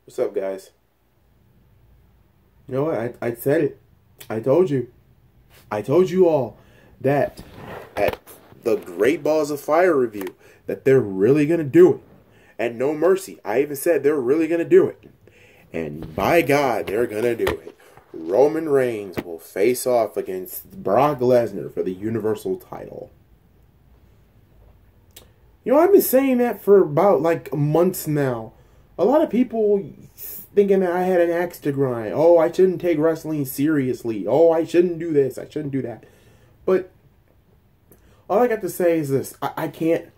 What's up, guys? You know what? I said it. I told you. I told you all that at the Great Balls of Fire review that they're really going to do it. At No Mercy, I even said they're really going to do it. And by God, they're going to do it. Roman Reigns will face off against Brock Lesnar for the Universal title. You know, I've been saying that for about like months now. A lot of people thinking that I had an axe to grind. Oh, I shouldn't take wrestling seriously. Oh, I shouldn't do this. I shouldn't do that. But all I got to say is this. I can't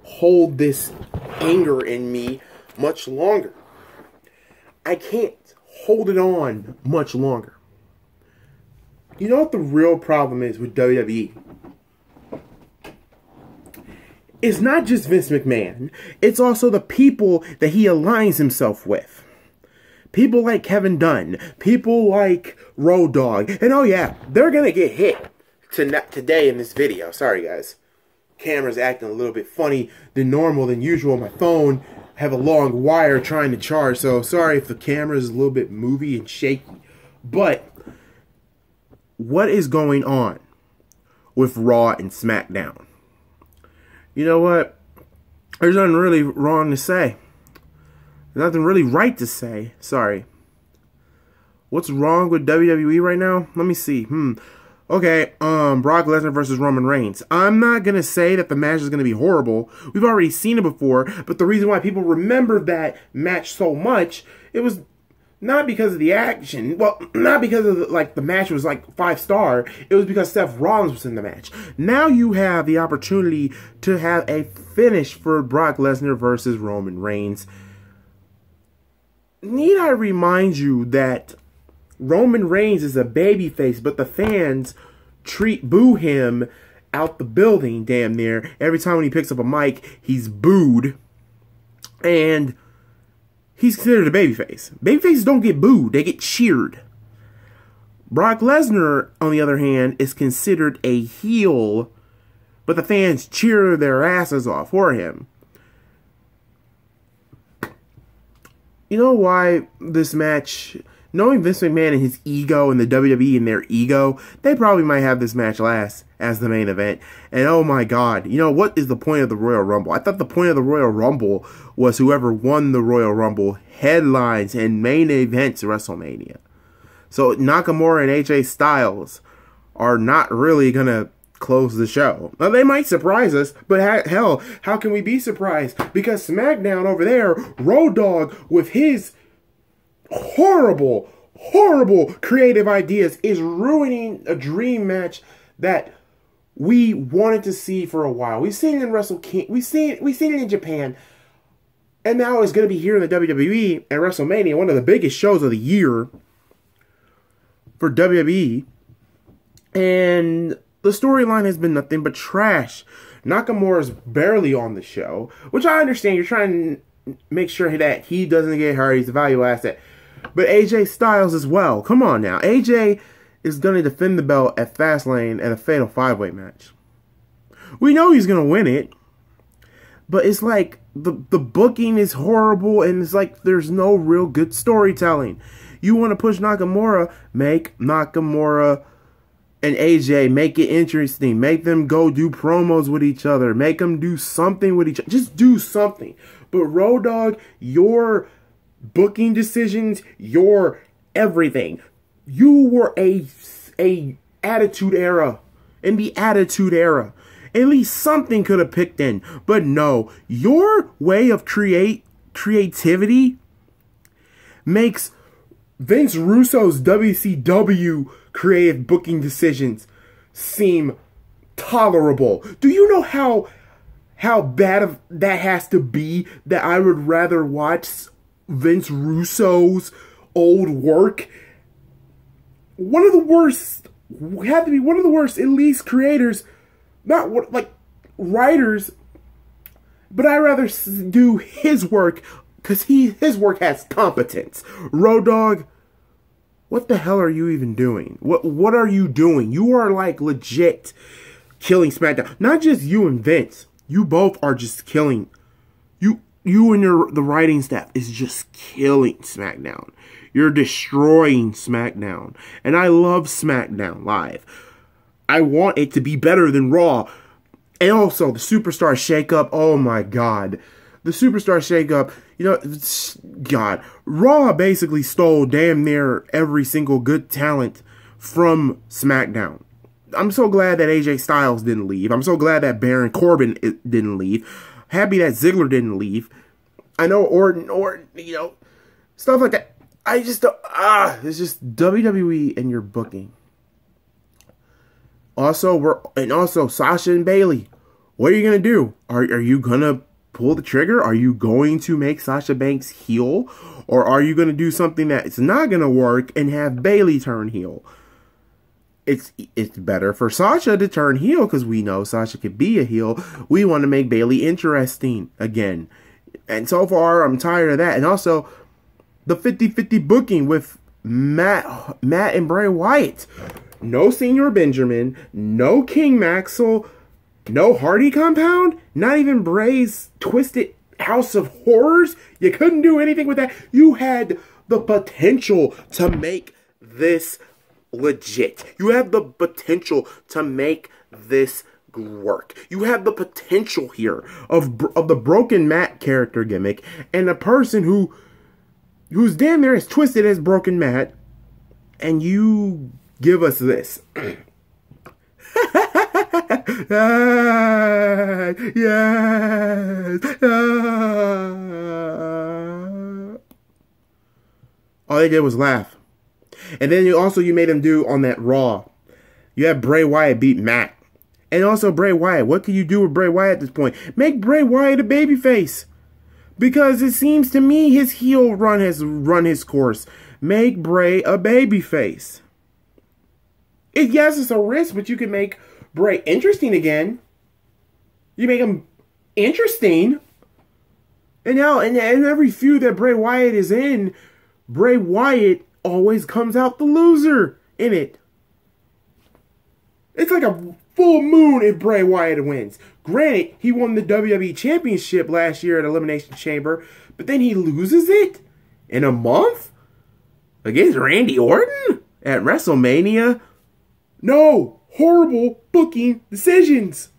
hold this anger in me much longer. I can't hold it on much longer. You know what the real problem is with WWE? It's not just Vince McMahon. It's also the people that he aligns himself with. People like Kevin Dunn. People like Road Dogg. And oh yeah, they're going to get hit today in this video. Sorry guys. Camera's acting a little bit funny than normal, than usual. My phone have a long wire trying to charge. So sorry if the camera is a little bit movie and shaky. But what is going on with Raw and SmackDown? You know what? There's nothing really wrong to say. There's nothing really right to say. Sorry. What's wrong with WWE right now? Let me see. Okay, Brock Lesnar versus Roman Reigns. I'm not going to say that the match is going to be horrible. We've already seen it before. But the reason why people remember that match so much, it was not because of the action. Well, not because of the match was like 5-star. It was because Seth Rollins was in the match. Now you have the opportunity to have a finish for Brock Lesnar versus Roman Reigns. Need I remind you that Roman Reigns is a babyface, but the fans boo him out the building damn near. Every time when he picks up a mic, he's booed. And he's considered a babyface. Babyfaces don't get booed, they get cheered. Brock Lesnar, on the other hand, is considered a heel, but the fans cheer their asses off for him. You know why this match, knowing Vince McMahon and his ego and the WWE and their ego, they probably might have this match last as the main event. And oh my God, you know, what is the point of the Royal Rumble? I thought the point of the Royal Rumble was whoever won the Royal Rumble headlines and main events WrestleMania. So Nakamura and AJ Styles are not really going to close the show. Now, they might surprise us, but hell, how can we be surprised? Because SmackDown over there, Road Dogg with his horrible creative ideas is ruining a dream match that we wanted to see for a while. We've seen it in Wrestle King, we've seen it in Japan, and now it's going to be here in the WWE at WrestleMania, one of the biggest shows of the year for WWE. And the storyline has been nothing but trash. Nakamura's barely on the show, which I understand. You're trying to make sure that he doesn't get hurt. He's a value asset. But AJ Styles as well. Come on now. AJ is going to defend the belt at Fastlane in a Fatal 5-Way match. We know he's going to win it. But it's like the booking is horrible, and it's like there's no real good storytelling. You want to push Nakamura, make Nakamura and AJ, make it interesting. Make them go do promos with each other. Make them do something with each other. Just do something. But Road Dogg, your booking decisions, your everything. You were a Attitude Era. In the Attitude Era. At least something could have picked in. But no. Your way of creativity makes Vince Russo's WCW creative booking decisions seem tolerable. Do you know how bad that has to be, that I would rather watch Vince Russo's old work? One of the worst, had to be one of the worst, at least creators, not what, like writers, but I'd rather do his work because his work has competence. Road Dogg, what the hell are you even doing? What are you doing? You are like legit killing SmackDown. Not just you and Vince. You both are just killing. You you and the writing staff is just killing SmackDown. You're destroying SmackDown. And I love SmackDown Live. I want it to be better than Raw. And also, the Superstar Shakeup, oh my God. The Superstar Shakeup, you know, God. Raw basically stole damn near every single good talent from SmackDown. I'm so glad that AJ Styles didn't leave. I'm so glad that Baron Corbin didn't leave. Happy that Ziggler didn't leave. I know Orton, you know, stuff like that. I just don't, it's just WWE and your booking. Also, Sasha and Bayley. What are you going to do? Are you going to pull the trigger? Are you going to make Sasha Banks heel? Or are you going to do something that's not going to work and have Bayley turn heel? It's better for Sasha to turn heel because we know Sasha could be a heel. We want to make Bayley interesting again. And so far, I'm tired of that. And also, the 50-50 booking with Matt and Bray Wyatt. No Senior Benjamin, no King Maxwell, no Hardy Compound, not even Bray's Twisted House of Horrors. You couldn't do anything with that. You had the potential to make this legit. You have the potential to make this work. You have the potential here of the broken Matt character gimmick and a person who's damn near as twisted as broken Matt, and you give us this. Yes. All they did was laugh. And then you made him do on that Raw. You had Bray Wyatt beat Matt. And also Bray Wyatt. What can you do with Bray Wyatt at this point? Make Bray Wyatt a babyface. Because it seems to me his heel run has run his course. Make Bray a babyface. Yes, it's a risk, but you can make Bray interesting again. You make him interesting. And now, in every feud that Bray Wyatt is in, Bray Wyatt always comes out the loser in it. It's like a full moon if Bray Wyatt wins. Granted, he won the WWE Championship last year at Elimination Chamber, but then he loses it in a month against Randy Orton at WrestleMania. No, horrible booking decisions.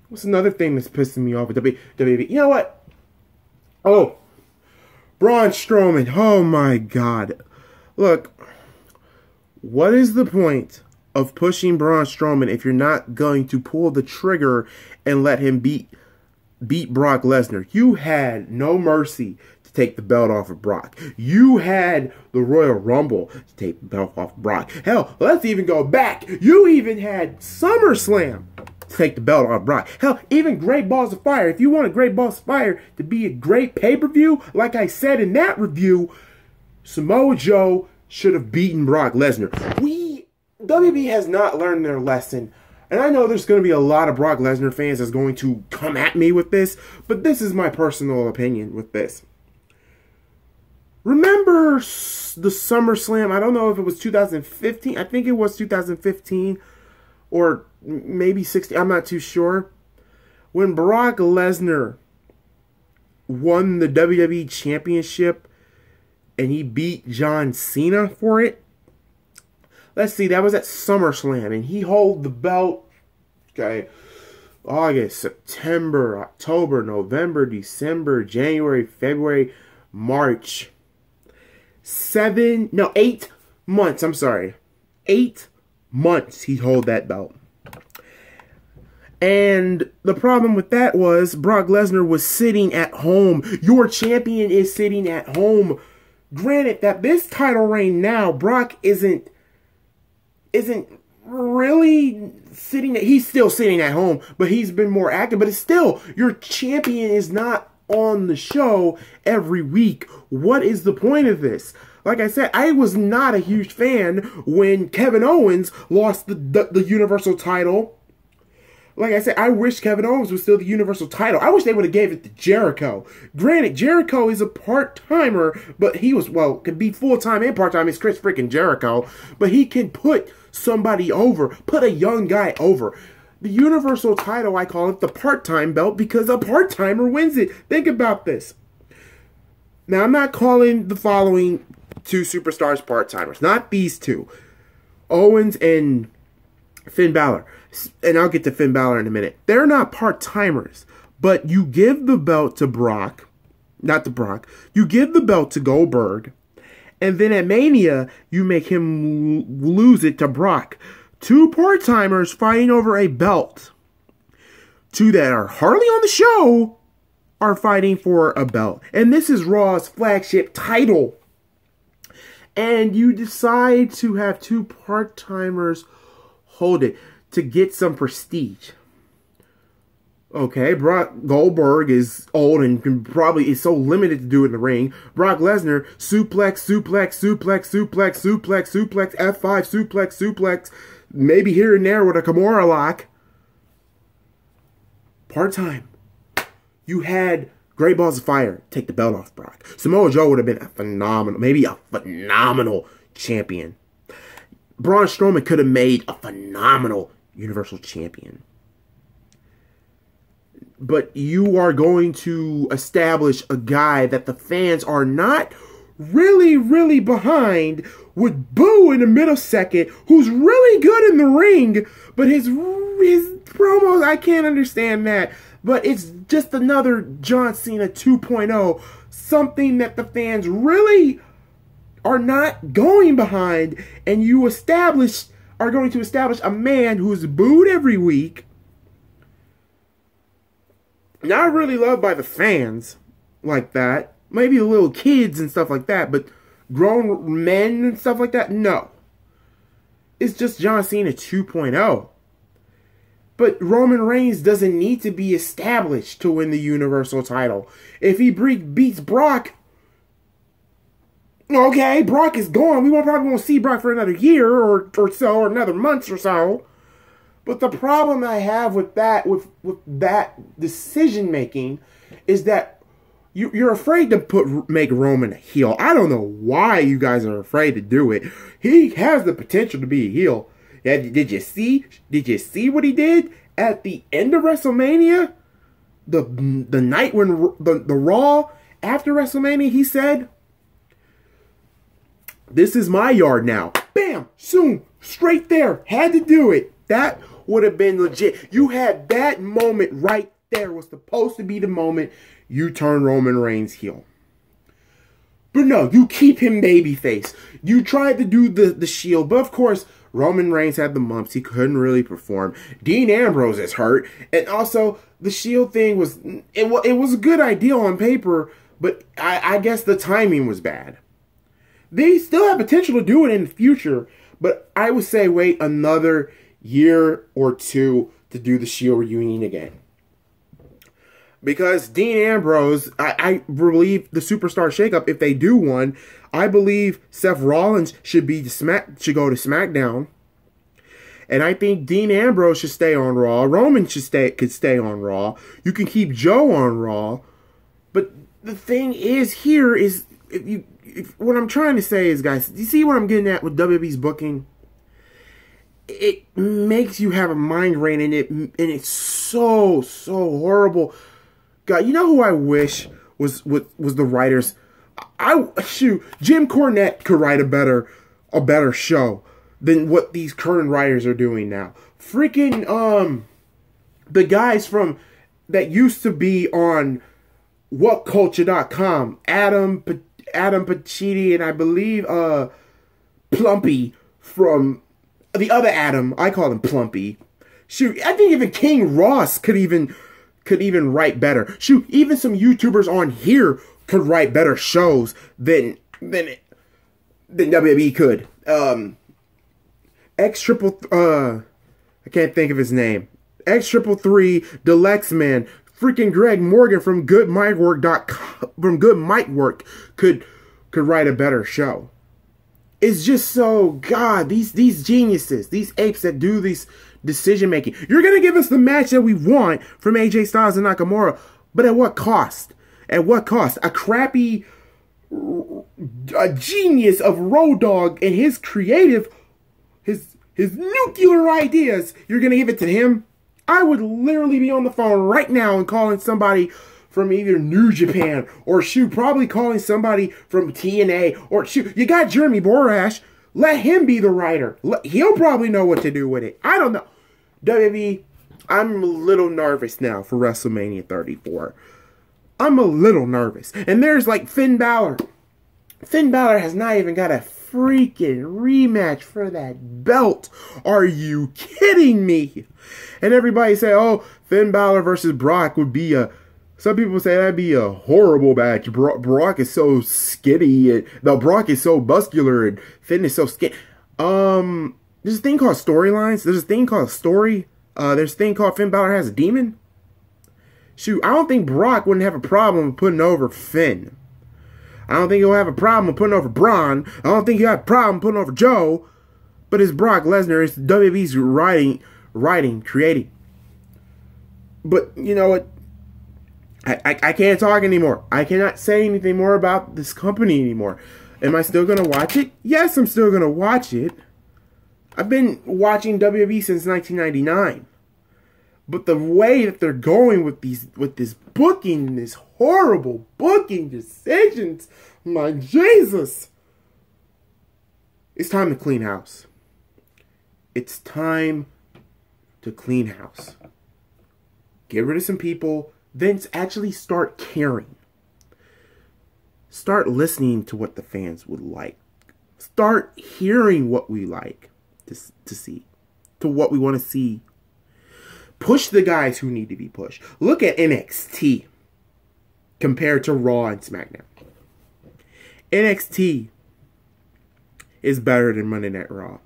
What's another thing that's pissing me off with WWE? You know what? Oh, Braun Strowman. Oh my God. Look, what is the point of pushing Braun Strowman if you're not going to pull the trigger and let him beat Brock Lesnar? You had No Mercy to take the belt off of Brock. You had the Royal Rumble to take the belt off of Brock. Hell, let's even go back. You even had SummerSlam to take the belt off Brock. Hell, even Great Balls of Fire. If you want a Great Balls of Fire to be a great pay-per-view, like I said in that review, Samoa Joe should have beaten Brock Lesnar. WWE has not learned their lesson. And I know there's going to be a lot of Brock Lesnar fans that's going to come at me with this, but this is my personal opinion with this. Remember the SummerSlam? I don't know if it was 2015. I think it was 2015 or maybe 16. I'm not too sure. When Brock Lesnar won the WWE Championship and he beat John Cena for it. Let's see, that was at SummerSlam, and he held the belt, okay, August, September, October, November, December, January, February, March. 8 months, I'm sorry. 8 months he held that belt. And the problem with that was Brock Lesnar was sitting at home. Your champion is sitting at home. Granted that this title reign now, Brock isn't really sitting, he's still sitting at home, but he's been more active. But it's still, your champion is not on the show every week. What is the point of this? Like I said, I was not a huge fan when Kevin Owens lost the Universal title. Like I said, I wish Kevin Owens was still the Universal title. I wish they would have gave it to Jericho. Granted, Jericho is a part-timer, but he was, well, could be full-time and part-time. It's Chris freaking Jericho. But he can put somebody over, put a young guy over. The Universal title, I call it the part-time belt because a part-timer wins it. Think about this. Now, I'm not calling the following two superstars part-timers. Not these two. Owens and Finn Balor. And I'll get to Finn Balor in a minute. They're not part-timers. But you give the belt to Brock. Not to Brock. You give the belt to Goldberg. And then at Mania, you make him lose it to Brock. Two part-timers fighting over a belt. Two that are hardly on the show are fighting for a belt. And this is Raw's flagship title. And you decide to have two part-timers hold it to get some prestige. Okay, Brock Goldberg is old and can probably is so limited to do it in the ring. Brock Lesnar, suplex, F5, suplex, maybe here and there with a Kimura lock. Part-time. You had Great Balls of Fire take the belt off Brock. Samoa Joe would have been a phenomenal champion. Braun Strowman could have made a phenomenal Universal Champion. But you are going to establish a guy that the fans are not really behind with Boo in the middle second, who's really good in the ring, but his promos, I can't understand that. But it's just another John Cena 2.0, something that the fans really are not going behind, and you are going to establish a man who's booed every week, not really loved by the fans like that. Maybe the little kids and stuff like that, but grown men and stuff like that, no. It's just John Cena 2.0. But Roman Reigns doesn't need to be established to win the Universal title. If he beats Brock, okay, Brock is gone. We probably won't see Brock for another year or so, or another month or so. But the problem I have with that, with that decision making, is that you're afraid to make Roman a heel. I don't know why you guys are afraid to do it. He has the potential to be a heel. Did you see what he did at the end of WrestleMania? The night when the Raw after WrestleMania, he said, "This is my yard now." Bam! Soon, straight there. Had to do it. That would have been legit. You had that moment right there. Was supposed to be the moment you turn Roman Reigns heel. But no, you keep him babyface. You tried to do the Shield, but of course, Roman Reigns had the mumps. He couldn't really perform. Dean Ambrose is hurt. And also, the Shield thing was, it was a good idea on paper, but I guess the timing was bad. They still have potential to do it in the future, but I would say wait another year or two to do the Shield reunion again. Because Dean Ambrose, I believe the Superstar Shakeup, if they do one, I believe Seth Rollins should go to SmackDown. And I think Dean Ambrose should stay on Raw. Roman could stay on Raw. You can keep Joe on Raw. But the thing is here is, what I'm trying to say is, guys, you see what I'm getting at with WWE's booking? It makes you have a migraine, and it's so horrible. God, you know who I wish was the writers? Jim Cornette could write a better show than what these current writers are doing now. Freaking the guys that used to be on WhatCulture.com, Adam Pacitti, and I believe Plumpy from the other Adam. I call him Plumpy. Shoot, I think even King Ross could even write better. Shoot, even some YouTubers on here could write better shows than WWE could. I can't think of his name. X333, Deluxe Man, freaking Greg Morgan from Good Mic Work could write a better show. It's just so, God, these geniuses, these apes that do these decision making. You're gonna give us the match that we want from AJ Styles and Nakamura, but at what cost? At what cost? A crappy genius of Road Dogg and his creative, his nuclear ideas. You're gonna give it to him? I would literally be on the phone right now and calling somebody from either New Japan or shoot, probably calling somebody from TNA or shoot, you got Jeremy Borash. Let him be the writer. He'll probably know what to do with it. I don't know. WWE, I'm a little nervous now for WrestleMania 34. I'm a little nervous. And there's like Finn Balor. Finn Balor has not even got a freaking rematch for that belt. Are you kidding me? And everybody say, oh, Finn Balor versus Brock would be a... Some people say that'd be a horrible match. Brock is so skinny. And, no, Brock is so muscular and Finn is so skinny. There's a thing called storylines. There's a thing called story. There's a thing called Finn Balor has a demon. Shoot, I don't think Brock wouldn't have a problem putting over Finn. I don't think he'll have a problem putting over Braun. I don't think he'll have a problem putting over Joe. But it's Brock Lesnar. It's WWE's writing, creating. But you know what? I can't talk anymore. I cannot say anything more about this company anymore. Am I still going to watch it? Yes, I'm still going to watch it. I've been watching WWE since 1999. But the way that they're going with this booking, this horrible booking decisions, my Jesus. It's time to clean house. It's time to clean house. Get rid of some people, then actually start caring. Start listening to what the fans would like. Start hearing what we like to see, to what we want to see. Push the guys who need to be pushed. Look at NXT compared to Raw and SmackDown. NXT is better than Monday Night Raw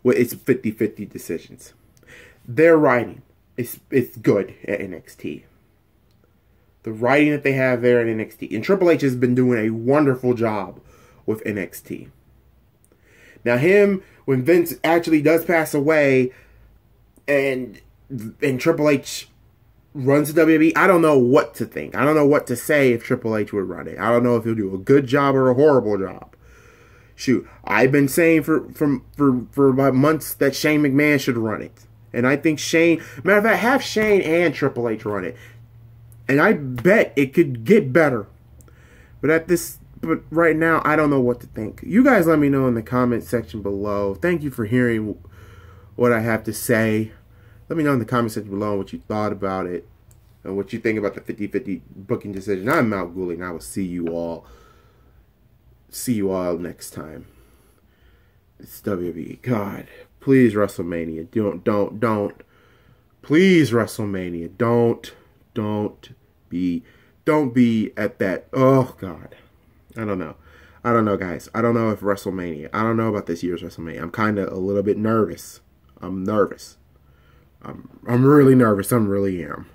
with its 50-50 decisions. Their writing is good at NXT. The writing that they have there at NXT. And Triple H has been doing a wonderful job with NXT. Now when Vince actually does pass away and Triple H runs the WWE, I don't know what to think. I don't know what to say if Triple H would run it. I don't know if he'll do a good job or a horrible job. Shoot, I've been saying for about months that Shane McMahon should run it. And I think Shane, matter of fact, have Shane and Triple H run it. And I bet it could get better. But right now, I don't know what to think. You guys let me know in the comment section below. Thank you for hearing what I have to say. Let me know in the comment section below what you thought about it. And what you think about the 50-50 booking decision. I'm Mal Gooley, and I will see you all. See you all next time. It's WWE. God, please WrestleMania. Don't. Please WrestleMania. Don't be at that. Oh God. I don't know, guys. I don't know if WrestleMania. I don't know about this year's WrestleMania. I'm kind of a little bit nervous. I'm nervous. I'm really nervous. I really am.